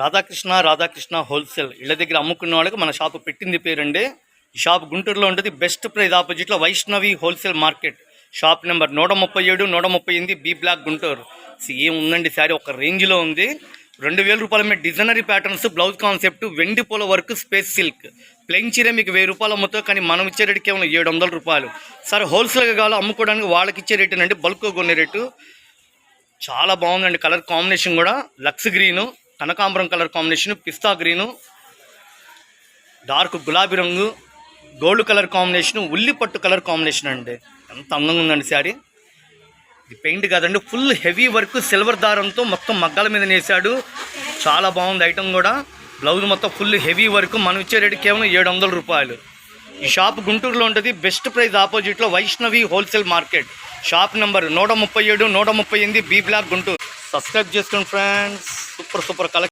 Radhakrishna wholesale ఇళ్ళ దగ్గర అమ్ముకున్న వాళ్ళకి మన షాపు పెట్టింది పేరండి. ఈ షాప్ గుంటూరులో ఉంటుంది. బెస్ట్ ప్రైస్ ఆపోజిట్లో Vaishnavi wholesale market. Shop number 137 138 B block Guntur. ఏం ఉందండి, శారీ ఒక రేంజ్లో ఉంది. 2000 రూపాయల మీద డిజైనరీ ప్యాటర్న్స్, బ్లౌజ్ కాన్సెప్ట్, వెండి పూల వర్క్, స్పేస్ సిల్క్. ప్లెయిన్ చీర మీకు 1000 రూపాయలు అమ్ముతాం, కానీ మనం ఇచ్చే రేటు కేవలం 700 రూపాయలు. సార్ హోల్సేల్గా కావాలో అమ్ముకోవడానికి వాళ్ళకి ఇచ్చే రేటేనండి, బల్క్ కొనే రేటు. చాలా బాగుందండి. కలర్ కాంబినేషన్ కూడా లక్స్ గ్రీను, కనకాంబరం కలర్ కాంబినేషన్, పిస్తా గ్రీను, డార్క్ గులాబీ రంగు, గోల్డ్ కలర్ కాంబినేషన్, ఉల్లి పట్టు కలర్ కాంబినేషన్ అండి. ఎంత అందంగా ఉందండి శారీ. ఇది పెయింట్ కాదండి, ఫుల్ హెవీ వర్క్, సిల్వర్ దారంతో మొత్తం మగ్గాల మీద నేసాడు. చాలా బాగుంది ఐటమ్ కూడా. బ్లౌజ్ మొత్తం ఫుల్ హెవీ వర్క్. మనం ఇచ్చే రేటు కేవలం 700 రూపాయలు. ఈ షాప్ గుంటూరులో ఉంటుంది. బెస్ట్ ప్రైస్ ఆపోజిట్లో Vaishnavi wholesale market. Shop number 137 138 B block Guntur. Subscribe చేసుకోండి ఫ్రెండ్స్. Super collection.